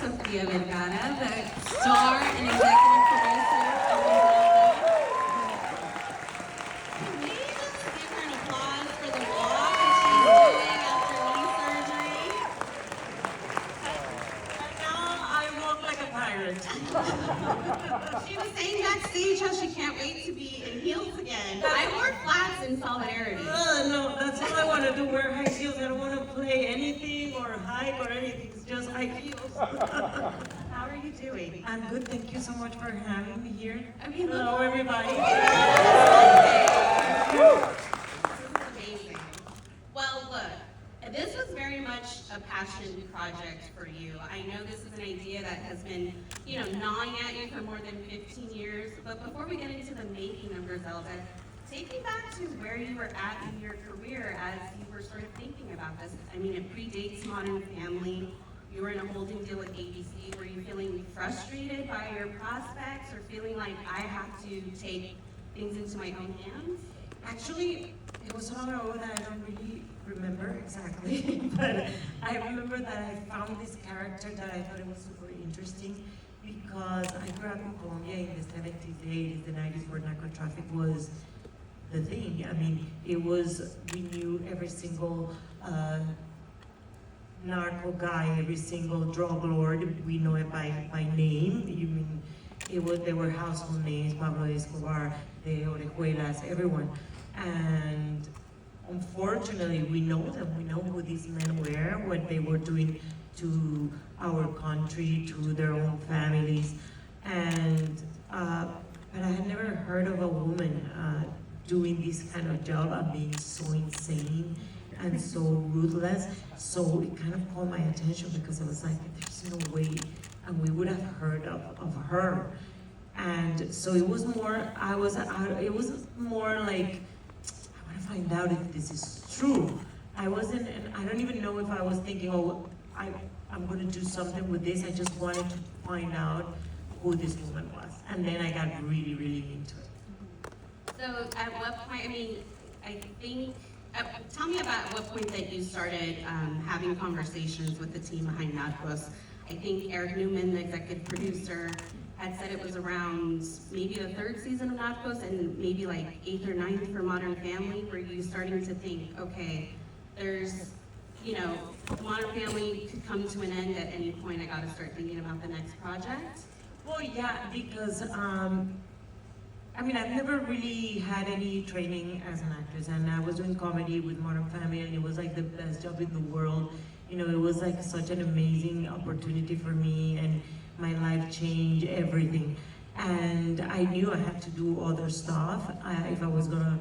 Sofía Vergara, the star and executive producer of Griselda. Can we just give her an applause for the walk that she's doing after knee surgery? And now I walk like a pirate. She was saying backstage how she can't wait to be in heels again. I wore flats in solidarity. No, that's all I want to do, wear high heels. I don't want to play anything or hike or anything. It's just high heels. How are you doing? I'm good. Thank you so much for having me here. I mean, hello, everybody. This is amazing. Well, look, this was very much a passion project for you. I know this is an idea that has been, gnawing at you for more than 15 years. But before we get into the making of Griselda, take me back to where you were at in your career as you were sort of thinking about this. I mean, it predates Modern Family. You were in a holding deal with ABC. Were you feeling frustrated by your prospects or feeling like I have to take things into my own hands? Actually, it was so long ago that I don't really remember exactly, but I remember that I found this character that I thought it was super interesting because I grew up in Colombia in the 70s, the 80s, the 90s where narco traffic was the thing. I mean, we knew every single narco guy, every single drug lord, we know it by name. They were household names, Pablo Escobar, the Orejuelas, everyone. And unfortunately, we know them. We know who these men were, what they were doing to our country, to their own families. And, but I had never heard of a woman doing this kind of job and being so insane and so ruthless. So it kind of caught my attention because I was like, there's no way, and we would have heard of her. And so it was more, it was more like, I want to find out if this is true. I don't even know if I was thinking, oh, I'm going to do something with this. I just wanted to find out who this woman was. And then I got really, really into it. So at what point, tell me about what point that you started having conversations with the team behind Narcos. I think Eric Newman, the executive producer, had said it was around maybe the third season of Narcos and maybe like 8th or 9th for Modern Family, where you starting to think, okay, there's, Modern Family could come to an end at any point. I got to start thinking about the next project. Well, yeah, because I've never really had any training as an actress, and I was doing comedy with Modern Family, and it was like the best job in the world. It was like such an amazing opportunity for me, and my life changed everything. And I knew I had to do other stuff if I was gonna,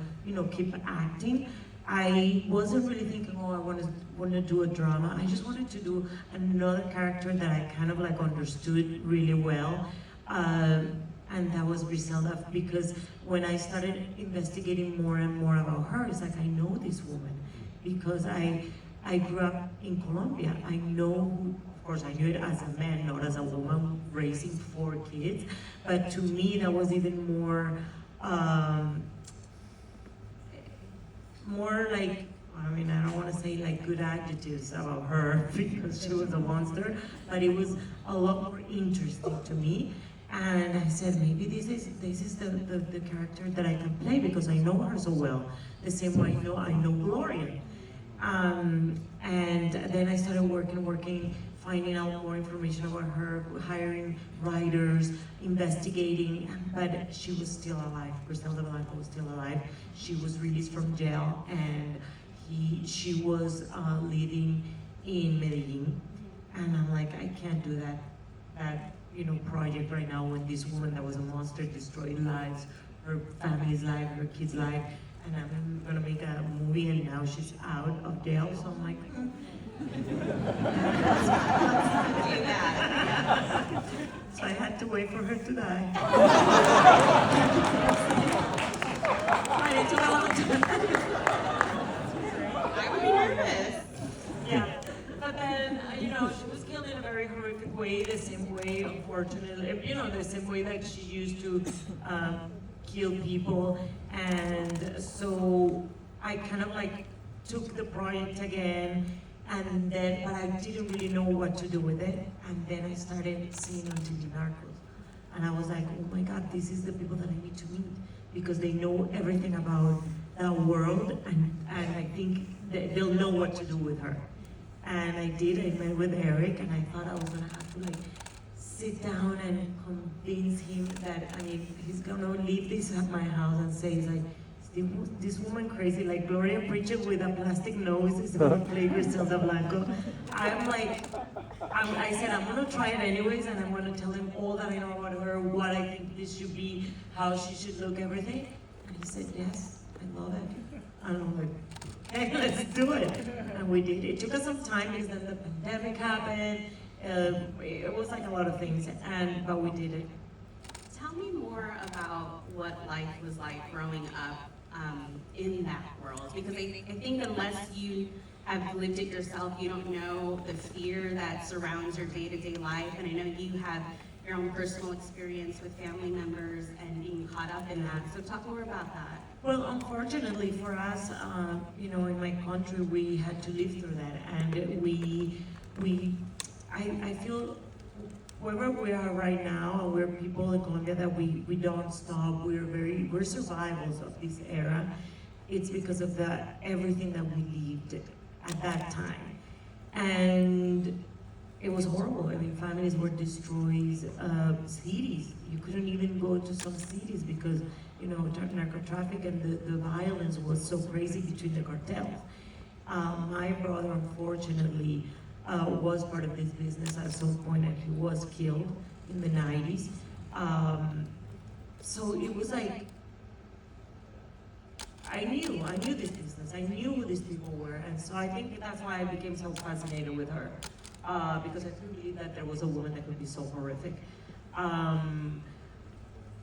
keep acting. I wasn't really thinking, oh, I want to do a drama. I just wanted to do another character that I kind of like understood really well. And that was Griselda, because when I started investigating more and more about her, it's like, I know this woman because I grew up in Colombia. I know who, of course I knew it as a man, not as a woman raising 4 kids, but to me that was even more like, I don't want to say like good adjectives about her because she was a monster, but it was a lot more interesting to me. And I said, maybe this is the character that I can play because I know her so well. The same way I know Gloria. And then I started working, finding out more information about her, hiring writers, investigating, but she was still alive. Griselda was still alive. She was released from jail, and she was living in Medellin. And I'm like, I can't do that project right now when this woman that was a monster destroyed lives, her family's life, her kids' life, and I'm gonna make a movie and now she's out of jail, so I'm like, let's do that. So I had to wait for her to die. And it took a long time. I would be nervous. Yeah. But then, she was killed in a very horrific way, the same way, unfortunately, the same way that she used to kill people. And so I kind of like took the project again And then, but I didn't really know what to do with it. And then I started seeing on TV Narcos. And I was like, oh my God, this is the people that I need to meet because they know everything about the world and I think they'll know what to do with her. And I did, I met with Eric and I thought I was gonna have to like sit down and convince him that, I mean, he's gonna leave this at my house and say, like, this woman crazy, like Gloria Preacher with a plastic nose is gonna play Griselda Blanco. I'm like, I said, I'm gonna try it anyways and I'm gonna tell him all that I know about her, what I think this should be, how she should look, everything. And he said, yes, I love it. And I'm like, hey, let's do it. And we did. It took us some time because then the pandemic happened. It was like a lot of things, but we did it. Tell me more about what life was like growing up in that world, because I think unless you have lived it yourself, you don't know the fear that surrounds your day-to-day life, and I know you have your own personal experience with family members and being caught up in that, so talk more about that. Well, unfortunately for us, you know, in my country, we had to live through that, and I feel wherever we are right now, we're people in Colombia that we don't stop. We're survivors of this era. It's because of everything that we lived at that time, and it was horrible. I mean, families were destroyed. Cities, you couldn't even go to some cities because, you know, narco traffic and the violence was so crazy between the cartels. My brother, unfortunately, was part of this business at some point, and he was killed in the 90s. So it was like, I knew this business, I knew who these people were, and so I think that's why I became so fascinated with her, because I couldn't believe that there was a woman that could be so horrific.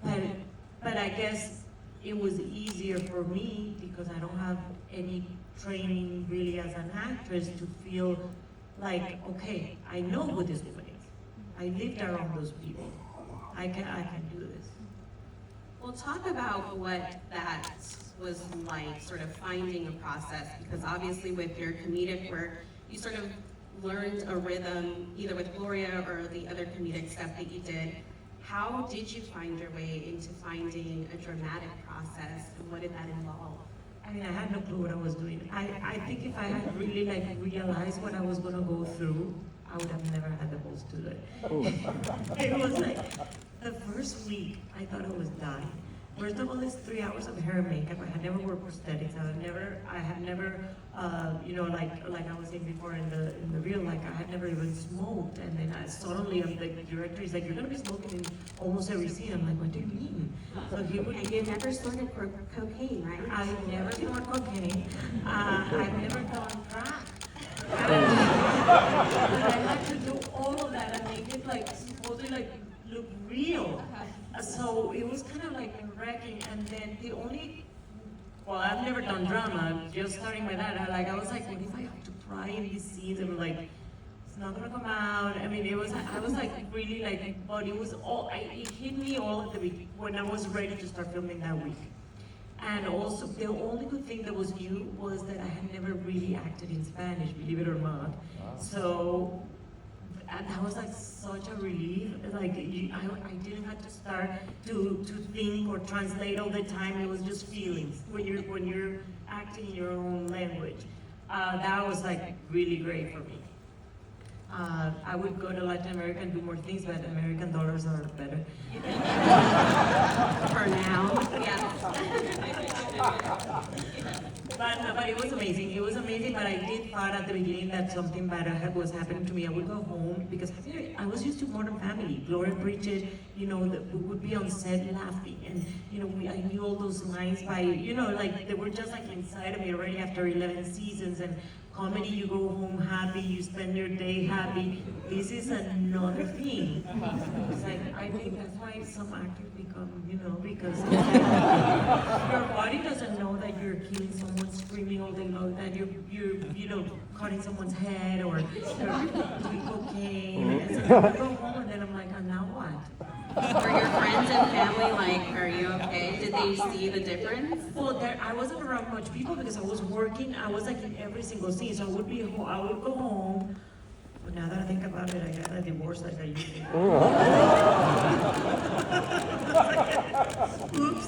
But I guess it was easier for me because I don't have any training really as an actress to feel like, okay, I know who this woman is. I lived around those people. I can do this. Well, talk about what that was like, sort of finding a process, because obviously with your comedic work, you sort of learned a rhythm, either with Gloria or the other comedic stuff that you did. How did you find your way into finding a dramatic process, and what did that involve? I mean, I had no clue what I was doing. I think if I had really like realized what I was gonna go through, I would have never had the balls to do it. It was like, the first week, I thought I was dying. First of all, it's 3 hours of hair and makeup. I had never worn prosthetics. I had never, you know, like I was saying before in the real, like I had never even smoked. And then suddenly, the director is like, "You're gonna be smoking in almost every scene." I'm like, "What do you mean?" So he would. And you never snorted cocaine, right? I've never snorted cocaine. I've never done crack. I had to do all of that and make it like supposedly like look real. So it was kind of like wrecking, and then well, I've never done drama, just starting with that, I was like, what if I have to cry in these scenes? And like, it's not gonna come out. I mean, I was like really like, but it was all, it hit me all at the beginning when I was ready to start filming that week. And also, the only good thing that was new was that I had never really acted in Spanish, believe it or not. So, and that was like such a relief. Like I didn't have to start to think or translate all the time. It was just feelings when you're acting in your own language. That was like really great for me. I would go to Latin America and do more things, but American dollars are better. For now, yeah. But it was amazing. It was amazing, but I did thought at the beginning that something bad was happening to me. I would go home because I was used to Modern Family. Gloria Preacher, you know, we would be on set laughing, and you know, I knew all those lines by, you know, like they were just like inside of me already after 11 seasons. And comedy, you go home happy, you spend your day happy. This is another thing. It's like, I think that's why some actors become, you know, because your body doesn't know that you're killing someone, screaming all day long, that you're you know, cutting someone's head or doing cocaine. And so I go home and then I'm like, oh, now what? Were your friends and family like, are you okay? Did they see the difference? Well, I wasn't around much people because I was working. I was like in every single scene, so I would go home. But now that I think about it, I got a divorce like I used to. Oops.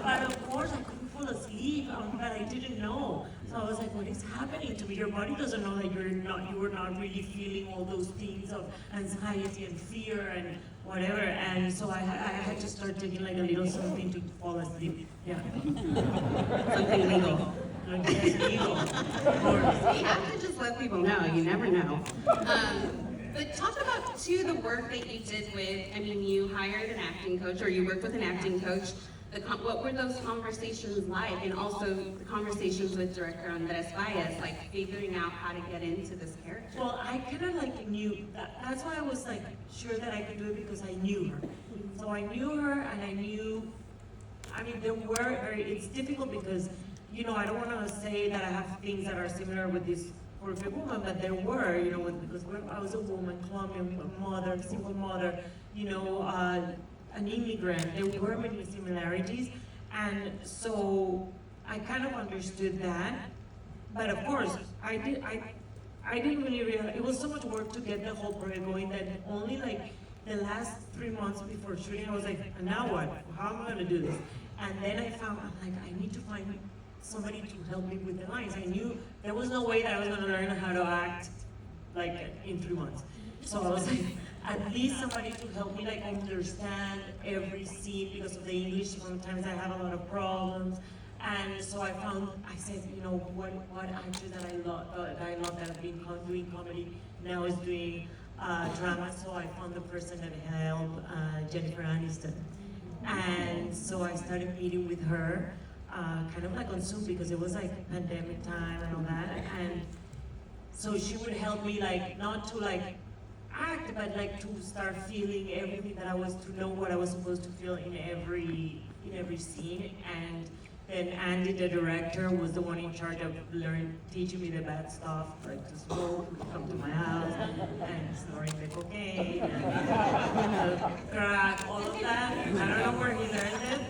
But of course, I couldn't fall asleep, but I didn't know. So I was like, what is happening to me? Your body doesn't know that you were not really feeling all those things of anxiety and fear and whatever. And so I had to start taking like a little something to fall asleep. Yeah. Something legal. Yes, legal. You have to just let people know, you never know. But talk about, too, the work that you did with, I mean, you hired an acting coach, or you worked with an acting coach. What were those conversations like? And also the conversations with director Andres Baez, like figuring out how to get into this character. Well, I kind of like knew, that's why I was like sure that I could do it, because I knew her. So I knew her, and I knew, I mean, it's difficult because, you know, I don't want to say that I have things that are similar with this perfect woman, but there were, you know, because I was a woman, Colombian mother, single mother, you know, an immigrant. There were many similarities, and so I kind of understood that. But of course, I didn't really realize, it was so much work to get the whole project going that only like the last 3 months before shooting, I was like, now what? How am I gonna do this? And then I found, I'm like, I need to find somebody to help me with the lines. I knew there was no way that I was gonna learn how to act like in 3 months. So I was like, at least somebody to help me like understand every scene, because of the English, sometimes I have a lot of problems. And so I said, you know, what actor that I love that I've been doing comedy, now is doing drama. So I found the person that helped, Jennifer Aniston. And so I started meeting with her, kind of like on Zoom, because it was like pandemic time and all that. And so she would help me like, not to like act, but like to start feeling everything that I was, to know what I was supposed to feel in every scene. And then Andy, the director, was the one in charge of teaching me the bad stuff, like to smoke, come to my house, and snorting the cocaine, and crack, all of that. I don't know where he learned it.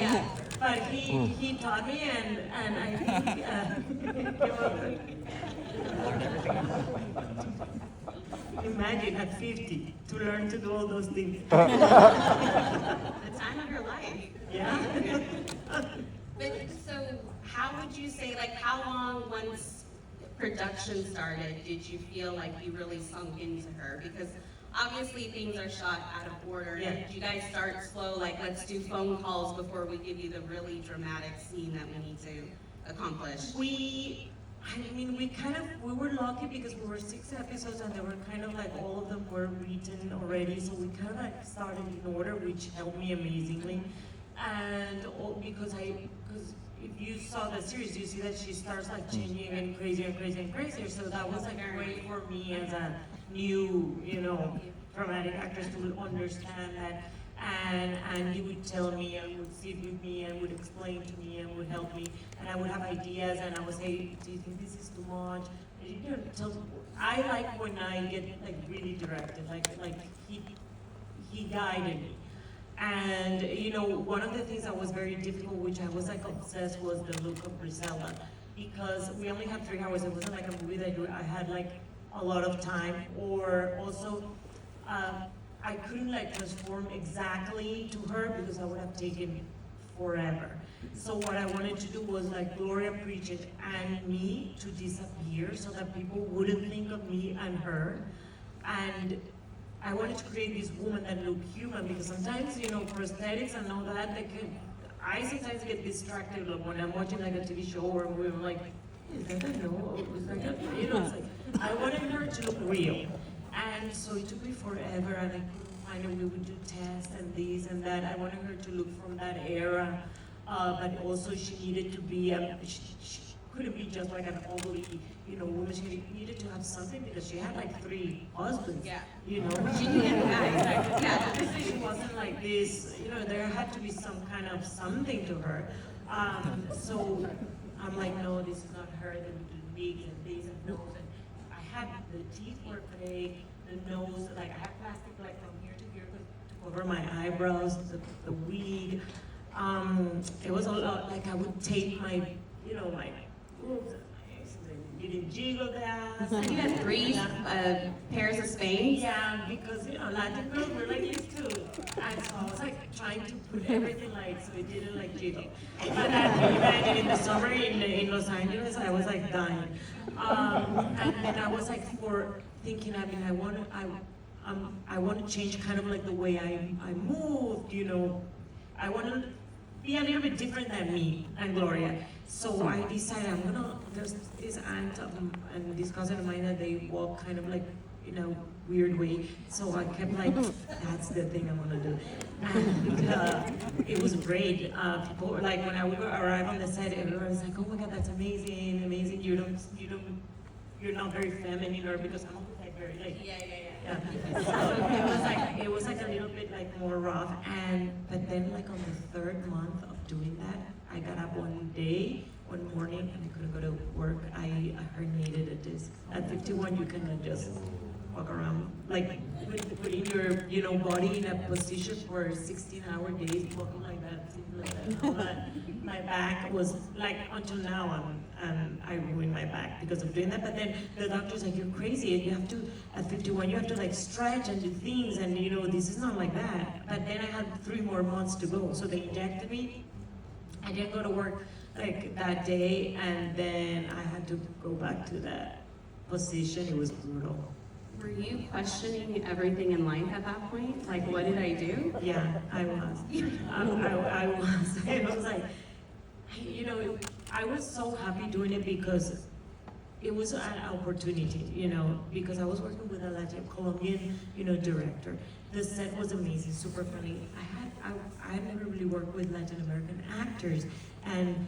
Yeah. But he taught me, and I think imagine at 50 to learn to do all those things. The time of your life. Yeah. But so how would you say, like, how long once production started did you feel like you really sunk into her? Because obviously things are shot out of order. Yeah. Did you guys start slow, like let's do phone calls before we give you the really dramatic scene that we need to accomplish? We were lucky because we were 6 episodes, and they were kind of like, all of them were written already, so we kind of like started in order, which helped me amazingly. And because if you saw the series, you see that she starts like changing and crazier and crazier and crazier, so that was like great for me as a new, you know, dramatic actress to understand that. And he would tell me, and would sit with me, and would explain to me, and would help me, and I would have ideas, and I would say, do you think this is too much? And you know, I like when I get like really directed, like he guided me. And you know, one of the things that was very difficult, which I was like obsessed, was the look of Griselda, because we only had 3 hours. It wasn't like a movie that I had like a lot of time, or also. I couldn't like transform exactly to her because I would have taken forever. So what I wanted to do was like Gloria Pritchett and me to disappear so that people wouldn't think of me and her. And I wanted to create this woman that looked human, because sometimes, you know, prosthetics and all that, I sometimes get distracted when I'm watching like a TV show or a movie. I'm like, is that a no? Is that a, you know, it's like, I wanted her to look real. And so it took me forever, and I couldn't find her. We would do tests and this and that. I wanted her to look from that era, but also she needed to be, she couldn't be just like an ugly, you know, woman. She needed to have something, because she had like 3 husbands. Yeah. You know, She needed that. Yeah. Obviously she wasn't like this. You know, there had to be some kind of something to her. So I'm like, no, this is not her. Then we do wigs and this and nose. The teeth were fake, the nose, like I had plastic like from here to here to cover my eyebrows, the wig. It was a lot, like I would tape my, my boobs, you didn't jiggle that. So you had 3 pairs of Spanx? Yeah, because Latin girls were like used to, and so I was like trying to put everything like so it didn't like jiggle. But then in the summer in Los Angeles, I was like dying, and then I was like thinking. I mean, I want to change kind of like the way I moved. I want to be a little bit different than me and Gloria. So I decided there's this aunt and this cousin of mine that they walk kind of like in a weird way. So I kept like, that's the thing I want to do. And it was great. People were like, when I would arrive on the set, everyone was like, oh my God, that's amazing, amazing. You're not very feminine, or because I'm always like very like, yeah. So it was like a little bit like more rough. But then like on the 3rd month of doing that, I got up one morning, and I couldn't go to work. I herniated a disc. At 51, you cannot just walk around like putting your body in a position for 16-hour days, walking like that. My back was like, until now, I ruined my back because of doing that. But then the doctor's like, you're crazy. You have to, at 51, you have to like stretch and do things, and this is not like that. But then I had 3 more months to go, so they injected me. I didn't go to work like that day, and then I had to go back to that position. It was brutal. Were you questioning everything in life at that point? Like, what did I do? Yeah, I was. I was. I was like, I was so happy doing it because it was an opportunity, because I was working with a Latin Colombian, director. The set was amazing, super funny. I had never really worked with Latin American actors, and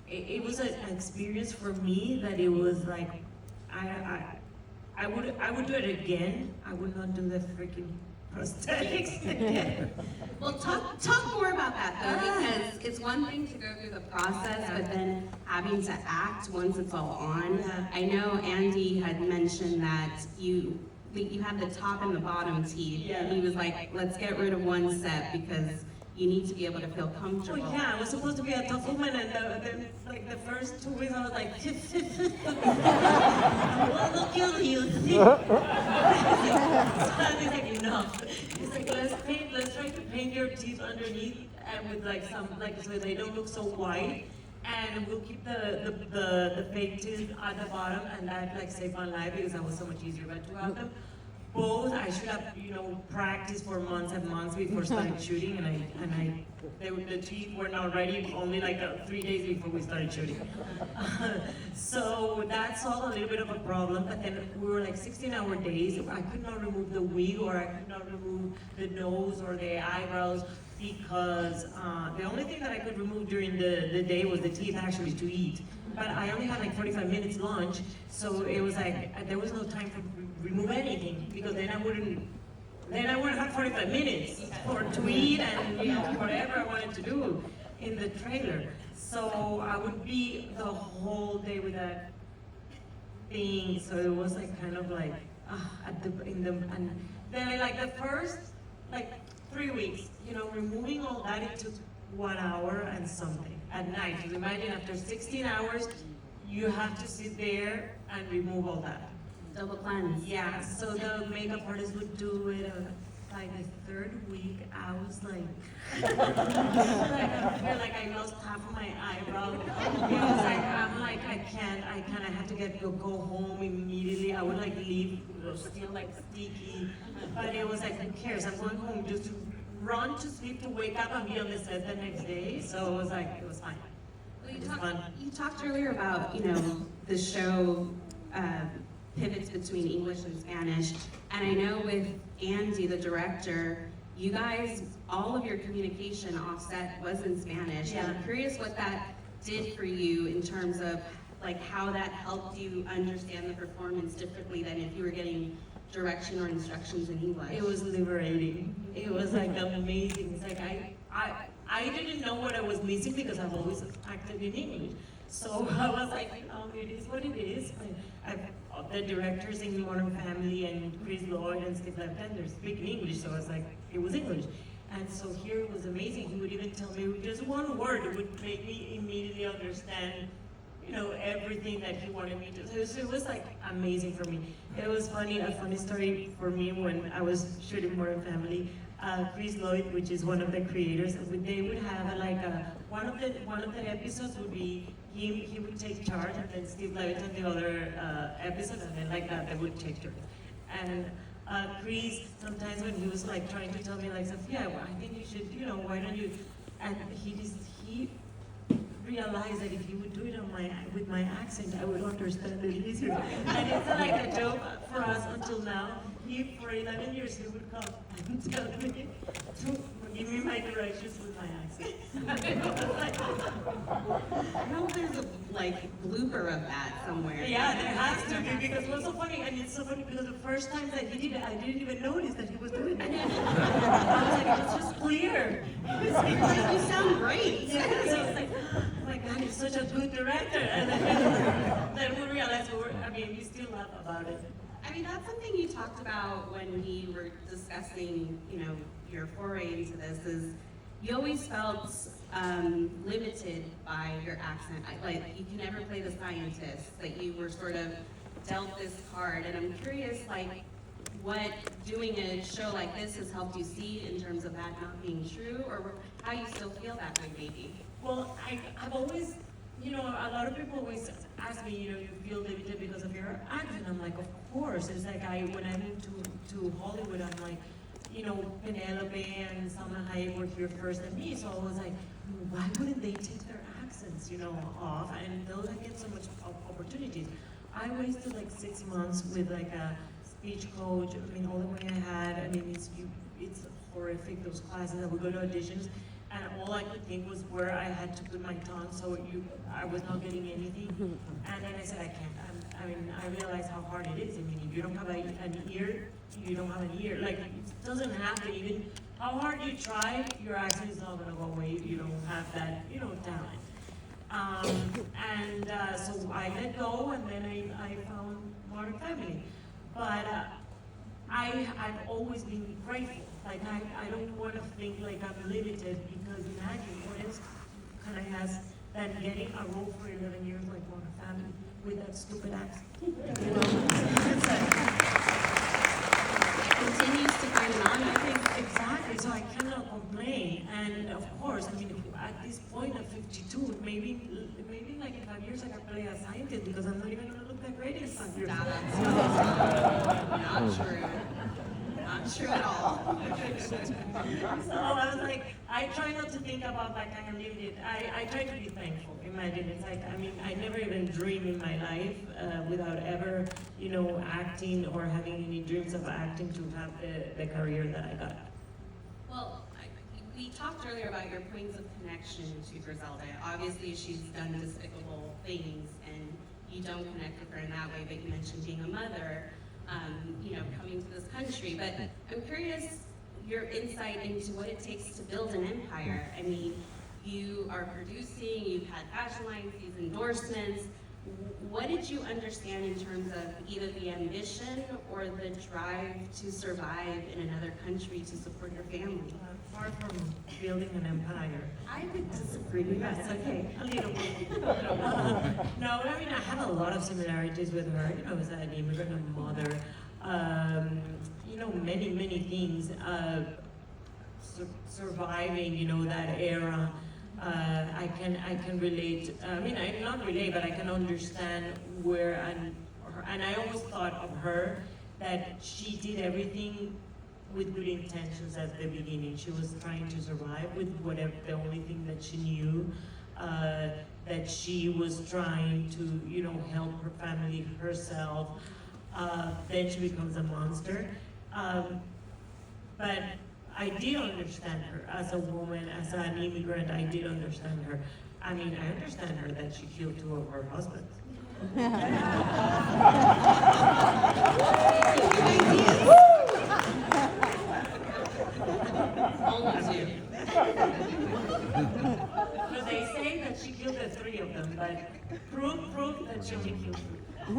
it was an experience for me that it was like, I would do it again. I would not do the freaking prosthetics again. Well, talk more about that though, because it's one thing to go through the process, but then having to act once it's all on. Yeah. I know Andy had mentioned that you had the top and the bottom teeth. Yeah. And he was like, let's get rid of one set because you need to be able to feel comfortable. Oh yeah, I was supposed to be a tough woman, and then like the first 2 weeks I was like, I will kill you. So he's like, enough. He's like, let's try to paint your teeth underneath, and with like some so they don't look so white. And we'll keep the fake teeth at the bottom, and that like saved my life because that was so much easier. But to have them both, I should have practiced for months and months before starting shooting, and the teeth were not ready only like 3 days before we started shooting. So that solved a little bit of a problem. But then we were like 16-hour days. I could not remove the wig, or I could not remove the nose or the eyebrows, because the only thing that I could remove during the day was the teeth, actually, to eat. But I only had like 45 minutes lunch, so it was like there was no time to remove anything, because then I wouldn't have 45 minutes to eat and whatever I wanted to do in the trailer. So I would be the whole day with that thing. So it was like kind of like and then like the first 3 weeks, removing all that, it took 1 hour and something at night. You imagine after 16 hours, you have to sit there and remove all that. Double cleanse. Yeah, so the makeup artist would do it like the 3rd week. I was like, I feel like I lost half of my eyebrow. I had to go home immediately. I would leave, still sticky. But it was like, who cares? I'm going home just to run to sleep, to wake up and be on the set the next day. So it was fine. Well, you talked earlier about, the show pivots between English and Spanish. And I know with Andy, the director, you guys, all of your communication offset was in Spanish. Yeah. I'm curious what that did for you in terms of how that helped you understand the performance differently than if you were getting direction or instructions in English. It was liberating. It was amazing. It's like I didn't know what I was missing because I've always acted in English. So I was like, it is what it is. the directors in Modern Family and Chris Lloyd and stuff like that, they're speaking English, so I was like, it was English. And so here it was amazing. He would even tell me just one word, it would make me immediately understand, you know, everything that he wanted me to. So it was like amazing for me. It was funny, a funny story for me when I was shooting Modern Family. Chris Lloyd, which is one of the creators, they would have like one of the episodes would be he would take charge, and then Steve Levitt on the other episode, and then like that they would take turns. And Chris, sometimes when he was like trying to tell me like, Sofía, well, I think you should, you know, why don't you? And he realized that if he would do it with my accent, I would understand it easier. And it's like a joke for us until now. For 11 years, he would come and tell me to give me my directions with my accent. I hope there's a blooper of that somewhere. Yeah, there has to be, because it was so funny, and it's so funny because the first time that he did it, I didn't even notice that he was doing it. I was like, it's just clear. You sound great. Yeah, so it's like, oh my God, he's such a good director. And then we realized we still laugh about it. I mean, that's something you talked about when we were discussing, you know, your foray into this, is you always felt limited by your accent. Like, you can never play the scientist, that you were sort of dealt this card. And I'm curious, like, what doing a show like this has helped you see in terms of that not being true, or how you still feel that way, maybe? Well, I've always, you know, a lot of people always ask me, you know, you feel limited because of your accent. I'm like, of course. It's like when I moved to Hollywood, I'm like, you know, Penelope and Salma Hayek were here first than me, so I was like, why wouldn't they take their accents, you know, off? And those, I get so much opportunities. I wasted like 6 months with like a speech coach. I mean, all the money I had. I mean, it's horrific, those classes. I would go to auditions, and all I could think was where I had to put my tongue, so I was not getting anything. And then I said, I can't. I mean, I realized how hard it is. I mean, if you don't have an ear, you don't have an ear. Like, it doesn't happen. Even how hard you try, your accent is not going to go away if you don't have that, you know, talent. So I let go, and then I found Modern Family. But I've always been grateful. Like, I don't want to think like I'm limited, because imagine what else can I ask than getting a role for 11 years like Modern Family with that stupid accent. You know? It continues to find an audience. Exactly, so I cannot complain. And of course, I mean, at this point at 52, maybe like in 5 years I can play a scientist, because I'm not even going to look that great in 5 years. Not true. Not true at all. So I was like, I try not to think about like I am limited. I try to be thankful. Imagine, it's like, I mean, I never even dreamed in my life without ever, you know, acting or having any dreams of acting to have the career that I got. Well, we talked earlier about your points of connection to Griselda. Obviously, she's done despicable things, and you don't connect with her in that way, but you mentioned being a mother, you know, coming to this country. But I'm curious your insight into what it takes to build an empire. I mean, you are producing, you've had fashion lines, these endorsements. What did you understand in terms of either the ambition or the drive to survive in another country to support your family? Far from building an empire. I would disagree with that. It's okay. A little bit. No, I mean, I have a lot of similarities with her. You know, as an immigrant, a mother, you know, many things. Surviving, you know, that era. I can relate. I mean, I not relate, but I can understand where and I always thought of her that she did everything with good intentions at the beginning. She was trying to survive with whatever the only thing that she knew. That she was trying to, you know, help her family, herself. Then she becomes a monster. But I did understand her as a woman, as an immigrant. I did understand her. I mean, I understand her that she killed 2 of her husbands. Only 2. So they say that she killed the 3 of them, but proof that she only killed 3.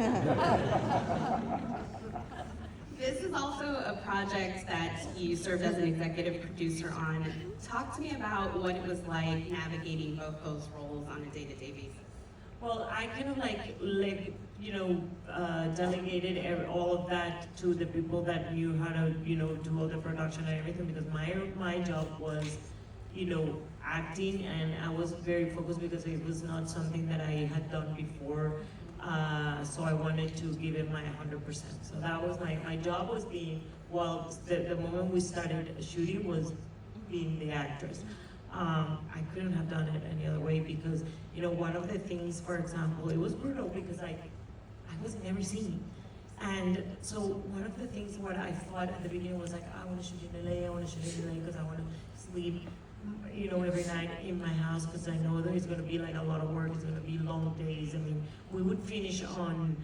is also a project that you served as an executive producer on. Talk to me about what it was like navigating both those roles on a day-to-day basis. Well, I kind of delegated all of that to the people that knew how to, do all the production and everything, because my job was, acting, and I was very focused because it was not something that I had done before. So I wanted to give it my 100%. So that was my job was being, the moment we started shooting was being the actress. I couldn't have done it any other way because, one of the things, for example, it was brutal because I was in every scene. And so one of the things what I thought at the beginning was like, I want to shoot in LA, because I want to sleep, every night in my house because I know that it's going to be like a lot of work, it's going to be long days. I mean, we would finish on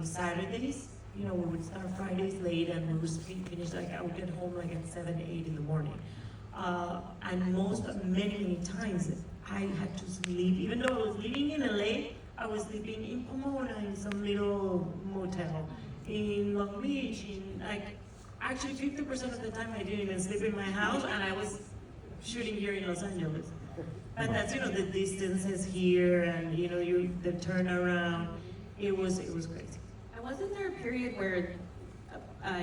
Saturdays, we would start Fridays late and we would finish I would get home like at 7, 8 in the morning. And many times I had to sleep, even though I was living in LA, I was sleeping in Pomona in some little motel, in Long Beach, actually 50% of the time I didn't even sleep in my house and I was shooting here in Los Angeles. But that's, the distances here and, the turnaround, it was crazy. And wasn't there a period where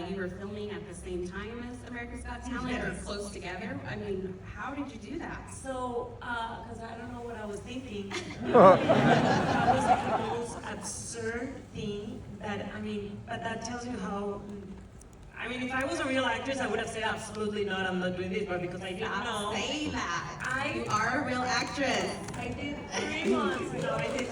you were filming at the same time as America's Got Talent, Yes. or close together? I mean, how did you do that? So, because I don't know what I was thinking. That was the most absurd thing but that tells you how, if I was a real actress, I would have said absolutely not, I'm not doing this, but because I didn't know. Say that. You are a real actress. I did 3 months. No, I did.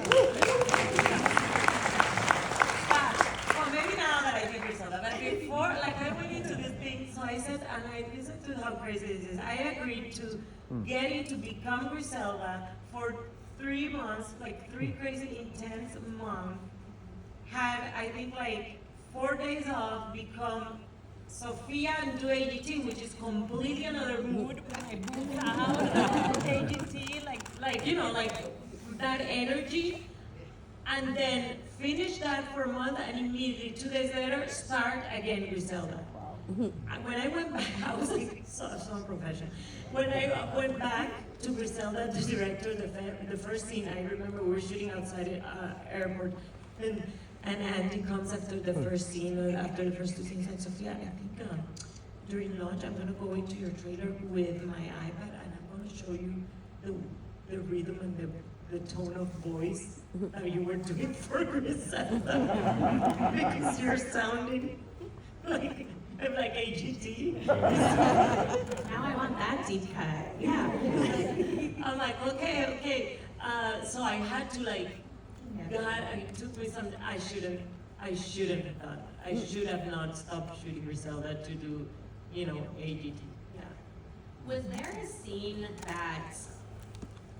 Well, maybe now that I did Griselda, but before, I went into this thing, so I said, and I listened to how crazy this is. I agreed to getting to become Griselda for 3 months, 3 crazy intense months. Had, I think, 4 days off, become Sofía and do AGT, which is completely another mood when I moved out of AGT, that energy, and then finish that for a month, and immediately 2 days later, start again Griselda. And when I went back, I was so unprofessional. When I went back to Griselda, the director, the first scene, I remember we were shooting outside an airport, and Andy comes after the first scene, or after the first 2 scenes, and Sofía, I think during lunch I'm going to go into your trailer with my iPad and I'm going to show you the rhythm and the tone of voice that you were doing for Griselda. Because you're sounding like AGT. Now I want that deep cut. Yeah. I'm like, okay. So I had to God, it took me something I shouldn't have done. I should have not stopped shooting Griselda to do, AGT. Yeah. Was there a scene that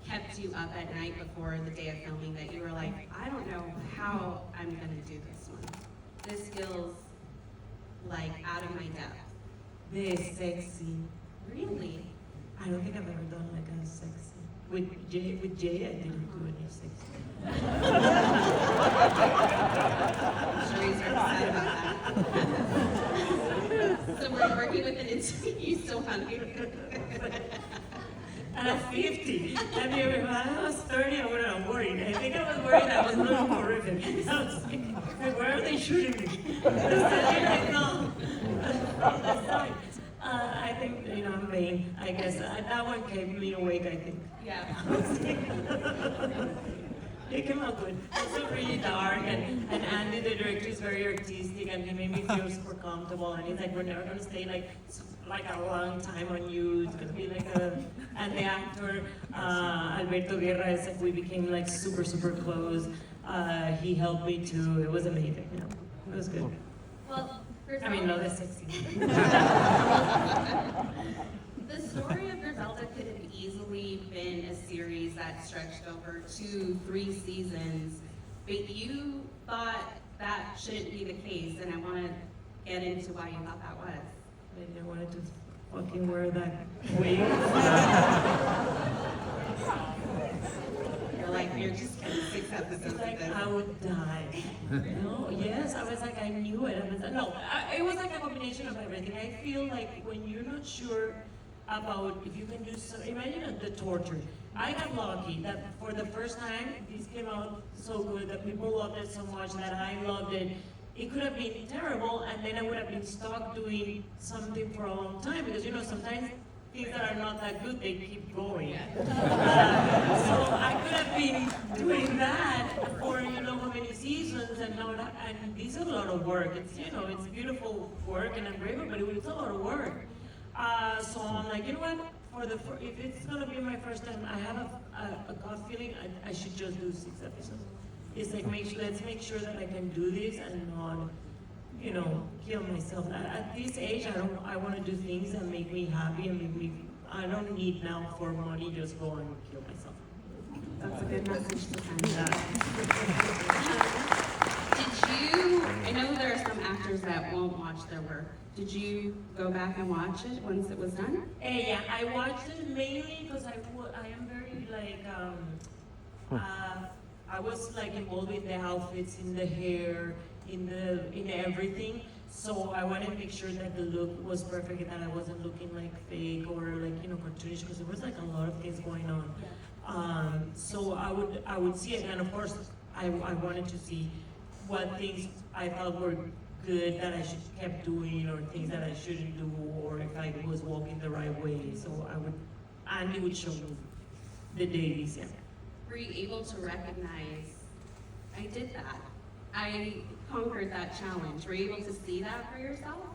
kept you up at night before the day of filming that you were like, I don't know how I'm gonna do this one. This feels out of my depth. The sex scene. Really? I don't think I've ever done a sex scene. With Jay, I didn't do any sex scene. I'm sure he's very sad about that. So we're working with an interview, you still hungry. And I'm 50. I mean, if I was 30, I wouldn't have worried. I think I was worried that was looking horrific. I was like, where are they shooting me? No. That's fine. I think, I'm vain. I guess that one kept me awake, I think. Yeah. It came out good. It's really dark, and Andy, the director, is very artistic, and he made me feel super comfortable. And he's like, we're never gonna stay a long time on you. It's gonna be and the actor, Alberto Guerra, we became super close. He helped me too. It was amazing. It was good. Well, no, that's sexy. The story of Griselda could have easily been a series that stretched over 2-3 seasons, but you thought that shouldn't be the case, and I want to get into why you thought that was. Maybe I wanted to fucking wear that wig. You're like, you're just getting 6 episodes It's of like this. I would die. No, yes, I was like, I knew it. I was like, no, it was like a combination of everything. I feel like when you're not sure about if you can do so, imagine the torture. I got lucky that for the first time, this came out so good that people loved it so much that I loved it. It could have been terrible, and then I would have been stuck doing something for a long time, because sometimes things that are not that good, they keep going. So I could have been doing that for how many seasons, and this is a lot of work. It's it's beautiful work, and I'm grateful, but it's a lot of work. So I'm like, what? If it's gonna be my first time, I have a gut feeling I should just do 6 episodes. It's like let's make sure that I can do this and not, kill myself. At this age, I want to do things that make me happy and make me. I don't need now for money. Just go and kill myself. That's a good message to send. Yeah. I know there are some actors that won't watch their work. Did you go back and watch it once it was done? Yeah, I watched it mainly because I am very I was involved in the outfits, in the hair, in everything. So I wanted to make sure that the look was perfect and that I wasn't looking like fake or cartoonish, because there was a lot of things going on. So I would see it, and of course I wanted to see what things I thought were good that I should kept doing, or things that I shouldn't do, or if I was walking the right way. So Andy would show me the dailies. Yeah. Were you able to recognize, I did that, I conquered that challenge? Were you able to see that for yourself?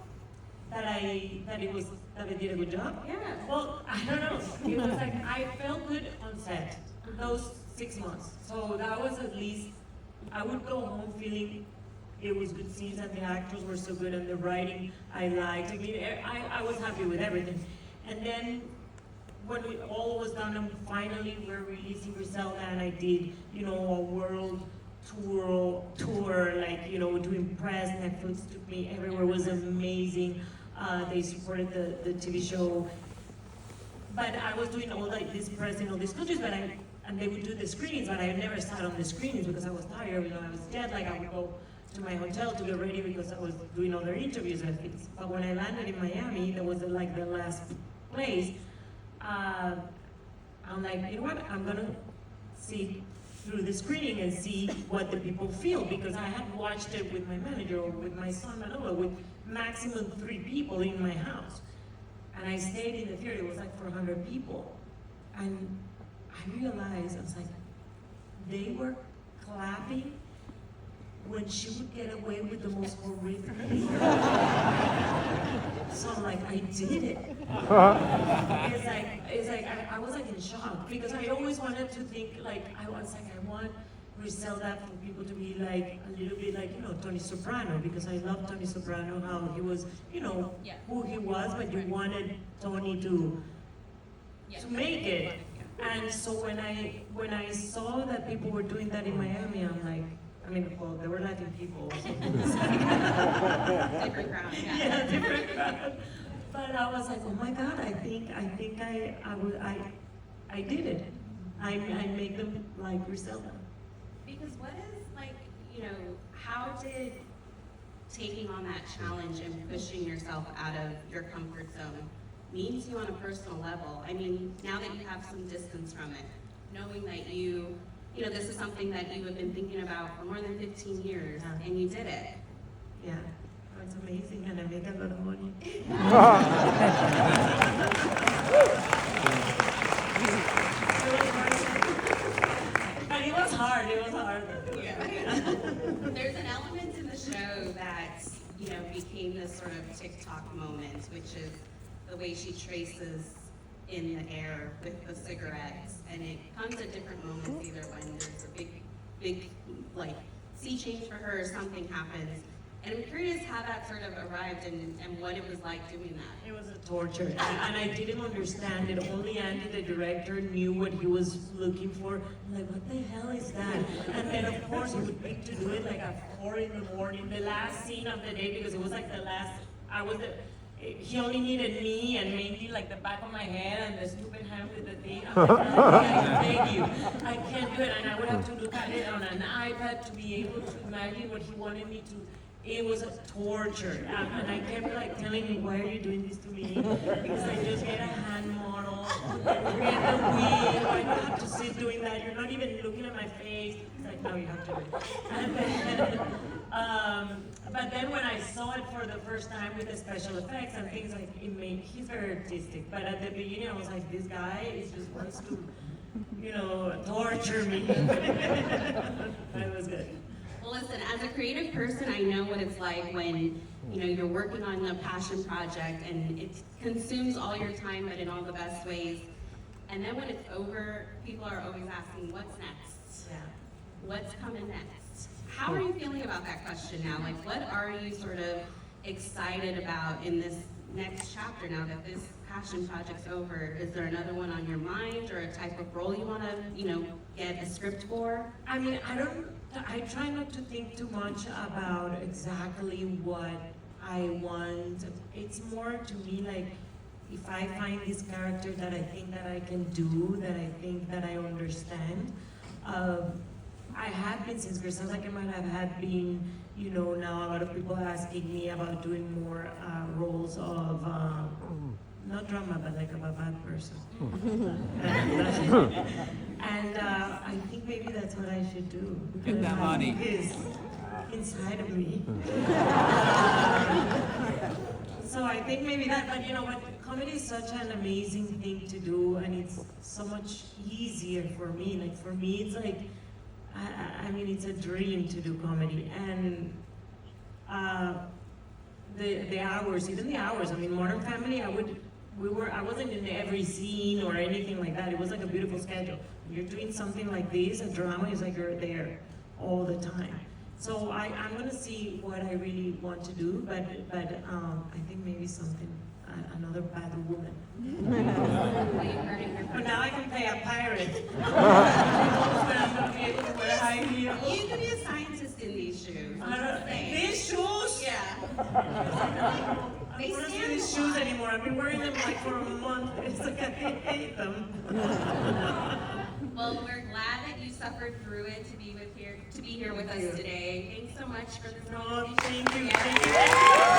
That I did a good job? Yeah. Well, I don't know. It was like I felt good on set those 6 months. So that was at least, I would go home feeling it was good scenes and the actors were so good and the writing I liked. I mean, I was happy with everything. And then when it all was done and finally we're releasing Griselda, and I did, a world tour, to impress. Netflix took me everywhere. It was amazing. They supported the TV show. But I was doing all this press in all these countries, and they would do the screenings, but I never sat on the screenings because I was tired. I was jet lag. I would go to my hotel to get ready because I was doing other interviews and things. But when I landed in Miami, that was the last place. I'm like, you know what? I'm gonna see through the screening and see what the people feel, because I had watched it with my manager or with my son Manolo, with maximum 3 people in my house. And I stayed in the theater. It was like 400 people, and I realized, I was like, they were clapping when she would get away with the most horrific thing. So I'm like, I did it. It's like I was in shock, because I always wanted to think I want Griselda for people to be a little bit Tony Soprano, because I love Tony Soprano, how he was, who he was, but you wanted Tony to make it. And so when I saw that people were doing that in Miami, I'm like, there were Latin people. Different crowd, yeah. Yeah, different crowd. But I was like, oh my God, I think I did it. I made them like Griselda. Because what is, how did taking on that challenge and pushing yourself out of your comfort zone mean to you on a personal level? I mean, now that you have some distance from it, knowing that this is something that you have been thinking about for more than 15 years, and you did it. Yeah, it's amazing, and I make a lot of money. But it was hard. Yeah. There's an element in the show that, became this sort of TikTok moment, which is the way she traces in the air with the cigarettes, and it comes at different moments, either when there's a big sea change for her or something happens. And I'm curious how that sort of arrived and what it was like doing that. It was a torture, and I didn't understand it. Only Andy, the director, knew what he was looking for. I'm like, what the hell is that? And then of course he would pick to do it at 4 in the morning, the last scene of the day, because it was the last, he only needed me and maybe like the back of my head and the stupid hand with the thing. I'm like, I beg you, I can't do it. And I would have to look at it on an iPad to be able to imagine what he wanted me to. It was a torture. And I kept like telling him, why are you doing this to me? Because I just get a hand model, get the wheel, I don't have to sit doing that. You're not even looking at my face. It's like, no, you have to do it. And then, but then when I saw it for the first time with the special effects and things like it made, he's very artistic, but at the beginning I was like, this guy is just wants to, you know, torture me. But it was good. Well, listen, as a creative person, I know what it's like when, you know, you're working on a passion project and it consumes all your time, but in all the best ways. And then when it's over, people are always asking, what's next? Yeah. What's coming next? How are you feeling about that question now? Like, what are you sort of excited about in this next chapter now that this passion project's over? Is there another one on your mind or a type of role you want to, you know, get a script for? I mean, I try not to think too much about exactly what I want. It's more to me like, if I find this character that I think that I can do, that I think that I understand, I have been, since Griselda came out, I have been, you know, now a lot of people asking me about doing more roles of, not drama, but like I'm a bad person. And I think maybe that's what I should do. Get that money. Is inside of me. So I think maybe that, but you know what, comedy is such an amazing thing to do, and it's so much easier for me. Like for me, it's like, I mean, it's a dream to do comedy, and the hours, even the hours. I mean, Modern Family, I wasn't in every scene or anything like that. It was like a beautiful schedule. When you're doing something like this, a drama is like you're there all the time. So I'm gonna see what I really want to do, but I think maybe something, another bad woman. But now I can play a pirate. I'm gonna be able to wear high heels. You could be a scientist in these shoes. These shoes? Yeah. I don't want to see these shoes anymore. I've been wearing them like for a month. It's like I hate them. Well, we're glad that you suffered through it to be here with us today. Thanks so much for this. No, thank you. Yeah. Thank you.